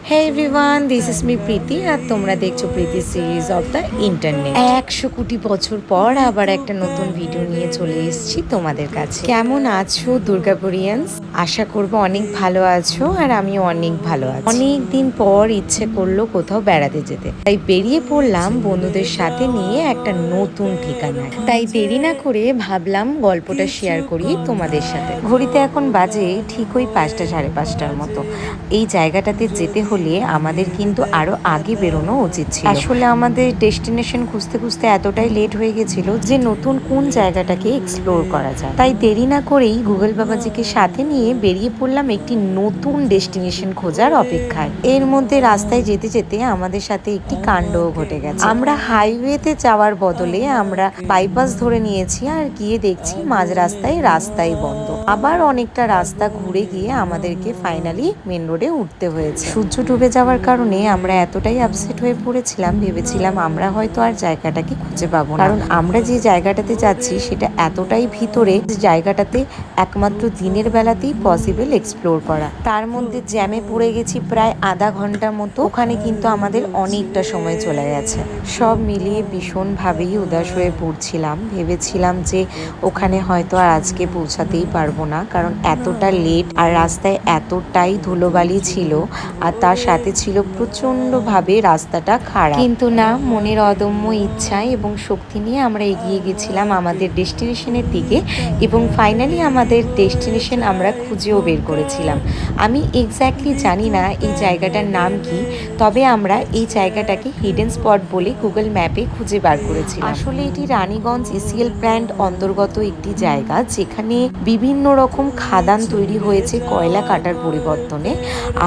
Hey everyone, this is me Preeti আর তোমরা দেখছো Preeti series of the internet. 100 crore বছর পর আবার একটা নতুন ভিডিও নিয়ে চলে এসেছি তোমাদের কাছে। কেমন আছো দুর্গাপুরিয়ান্স? আশা করবো অনেক ভালো আছো আর আমিও অনেক ভালো আছি। অনেক দিন পর ইচ্ছে করলো কোথাও বেড়াতে যেতে, তাই বেরিয়ে পড়লাম বন্ধুদের সাথে নিয়ে একটা নতুন ঠিকানায়। তাই দেরি না করে ভাবলাম গল্পটা শেয়ার করি তোমাদের সাথে। ঘড়িতে এখন বাজে ঠিক ওই 5টা সাড়ে 5টার মতো। এই জায়গাটাতে যেতে হলে আমাদের কিন্তু আরো আগে বেরোনো উচিত ছিল। আসলে আমাদের ডেস্টিনেশন খুঁজতে খুঁজতে এতটাই লেট হয়ে গেছিল যে নতুন কোন জায়গাটাকে এক্সপ্লোর করা যায়। তাই দেরি না করেই গুগল বাবাজিকে সাথে নিয়ে বেরিয়ে পড়লাম একটি নতুন ডেস্টিনেশন খোঁজার অপেক্ষায়। এর মধ্যে রাস্তায় যেতে যেতে আমাদের সাথে একটি কাণ্ডও ঘটে গেছে। আমরা হাইওয়েতে যাওয়ার বদলে আমরা বাইপাস ধরে নিয়েছি আর গিয়ে দেখছি মাঝ রাস্তায় বন্ধ। আবার অনেকটা রাস্তা ঘুরে গিয়ে আমাদেরকে ফাইনালি মেন রোডে উঠতে হয়েছে। সূর্য ডুবে যাওয়ার কারণে আমরা এতটাই আপসেট হয়ে পড়েছিলাম, ভেবেছিলাম আমরা হয়তো আর জায়গাটাকে খুঁজে পাবো না, কারণ আমরা যে জায়গাটাতে যাচ্ছি সেটা এতটাই ভিতরে যে জায়গাটাতে একমাত্র দিনের বেলাতেই পসিবল এক্সপ্লোর করা। তার মধ্যে জ্যামে পড়ে গেছি প্রায় আধা ঘন্টার মতো। ওখানে কিন্তু আমাদের অনেকটা সময় চলে গেছে। সব মিলিয়ে ভীষণভাবেই উদাস হয়ে পড়ছিলাম। ভেবেছিলাম যে ওখানে হয়তো আর আজকে পৌঁছাতেই পারবো না, কারণ এতটা লেট আর রাস্তায় এতটাই ধুলোবালি ছিল আর তার সাথে ছিল প্রচণ্ডভাবে রাস্তাটা খারাপ। কিন্তু না, মনের অদম্য ইচ্ছা এবং শক্তি নিয়ে আমরা এগিয়ে গেছিলাম আমাদের ডেস্টিনেশনের দিকে এবং ফাইনালি আমাদের ডেস্টিনেশন আমরা খুঁজেও বের করেছিলাম। আমি এক্স্যাক্টলি জানি না এই জায়গাটার নাম কি, তবে আমরা এই জায়গাটাকে হিডেন স্পট বলে গুগল ম্যাপে খুঁজে বার করেছি। আসলে এটি রানীগঞ্জ ইসিএল প্ল্যান্ট অন্তর্গত একটি জায়গা, যেখানে বিভিন্ন রকম খাদান তৈরি হয়েছে কয়লা কাটার পরিবর্তনে।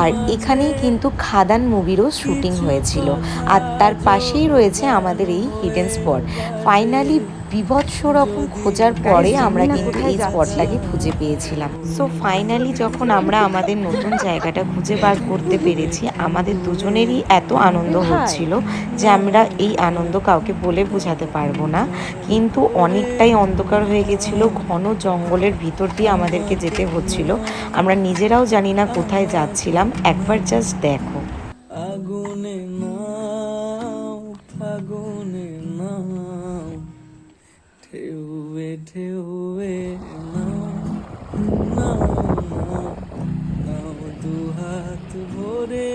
আর এখানেই কিন্তু খাদান মুভিরও শুটিং হয়েছিল। আর তার পাশেই রয়েছে আমাদের এই হিডেন স্পট। ফাইনালি বিভৎস রকম খোঁজার পরে আমরা কিন্তু এই স্পটটাকে খুঁজে পেয়েছিলাম। সো ফাইনালি যখন আমরা আমাদের নতুন জায়গাটা খুঁজে বার করতে পেরেছি, আমাদের দুজনেরই এত আনন্দ হচ্ছিল যে আমরা এই আনন্দ কাউকে বলে বোঝাতে পারবো না। কিন্তু অনেকটাই অন্ধকার হয়ে গেছিল, ঘন জঙ্গলের ভিতর দিয়ে আমাদেরকে যেতে হচ্ছিল। আমরা নিজেরাও জানি না কোথায় যাচ্ছিলাম। একবার জাস্ট দেখো। আগুনে নাও ফাগুনে নাও, ঢেউয়ে ঢেউয়ে নাও নাও নাও নাও, দুহাত ভরে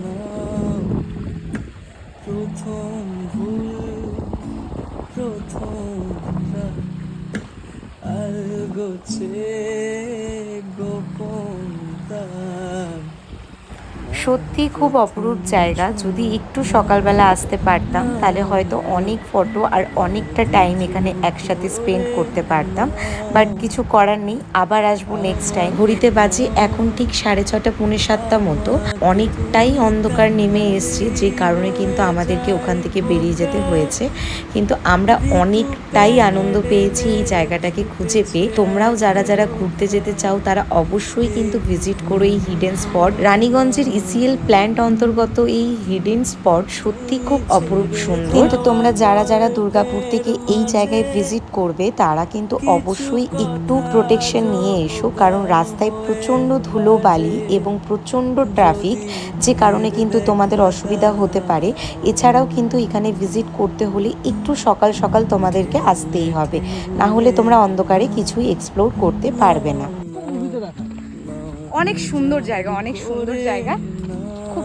নাও। প্রথম ভুল প্রথম রাত, আলগোছে গোপন তার। সত্যি খুব অপরূপ জায়গা। যদি একটু সকালবেলা আসতে পারতাম তাহলে হয়তো অনেক ফটো আর অনেকটা টাইম এখানে একসাথে স্পেন্ড করতে পারতাম, বাট কিছু করার নেই, আবার আসবো নেক্সট টাইম। ঘড়িতে বাজে এখন ঠিক 6:30 পৌনে 7টা মতো। অনেকটাই অন্ধকার নেমে এসছে, যে কারণে কিন্তু আমাদেরকে ওখান থেকে বেরিয়ে যেতে হয়েছে। কিন্তু আমরা অনেকটাই আনন্দ পেয়েছি এই জায়গাটাকে খুঁজে পেয়ে। তোমরাও যারা যারা ঘুরতে যেতে চাও তারা অবশ্যই কিন্তু ভিজিট করো এই হিডেন স্পট। রানীগঞ্জের ইসিএল প্ল্যান্ট অন্তর্গত এই হিডেন স্পট সত্যি খুব অপরূপ সুন্দর। কিন্তু তোমরা যারা যারা দুর্গাপুর থেকে এই জায়গায় ভিজিট করবে তারা কিন্তু অবশ্যই একটু প্রোটেকশন নিয়ে এসো, কারণ রাস্তায় প্রচণ্ড ধুলো বালি এবং প্রচণ্ড ট্রাফিক, যে কারণে কিন্তু তোমাদের অসুবিধা হতে পারে। এছাড়াও কিন্তু এখানে ভিজিট করতে হলে একটু সকাল সকাল তোমাদেরকে আসতেই হবে, না হলে তোমরা অন্ধকারে কিছুই এক্সপ্লোর করতে পারবে না। অনেক সুন্দর জায়গা, অনেক সুন্দর জায়গা, খুব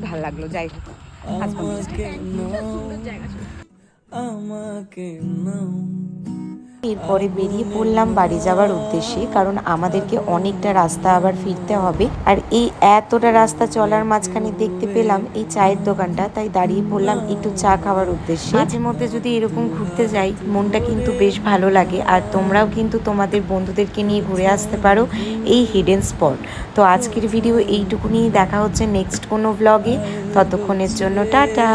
ভালো লাগলো। যাই হোক, আমাকে নাও। এরপরে বেরিয়ে পড়লাম বাড়ি যাওয়ার উদ্দেশ্যে, কারণ আমাদেরকে অনেকটা রাস্তা আবার ফিরতে হবে। আর এই এতটা রাস্তা চলার মাঝখানে দেখতে পেলাম এই চায়ের দোকানটা, তাই দাঁড়িয়ে পড়লাম একটু চা খাওয়ার উদ্দেশ্যে। মাঝে মধ্যে যদি এরকম ঘুরতে যাই মনটা কিন্তু বেশ ভালো লাগে, আর তোমরাও কিন্তু তোমাদের বন্ধুদেরকে নিয়ে ঘুরে আসতে পারো এই হিডেন স্পট। তো আজকের ভিডিও এইটুকুনি, দেখা হচ্ছে নেক্সট কোনো ব্লগে। ততক্ষণের জন্য টাটা।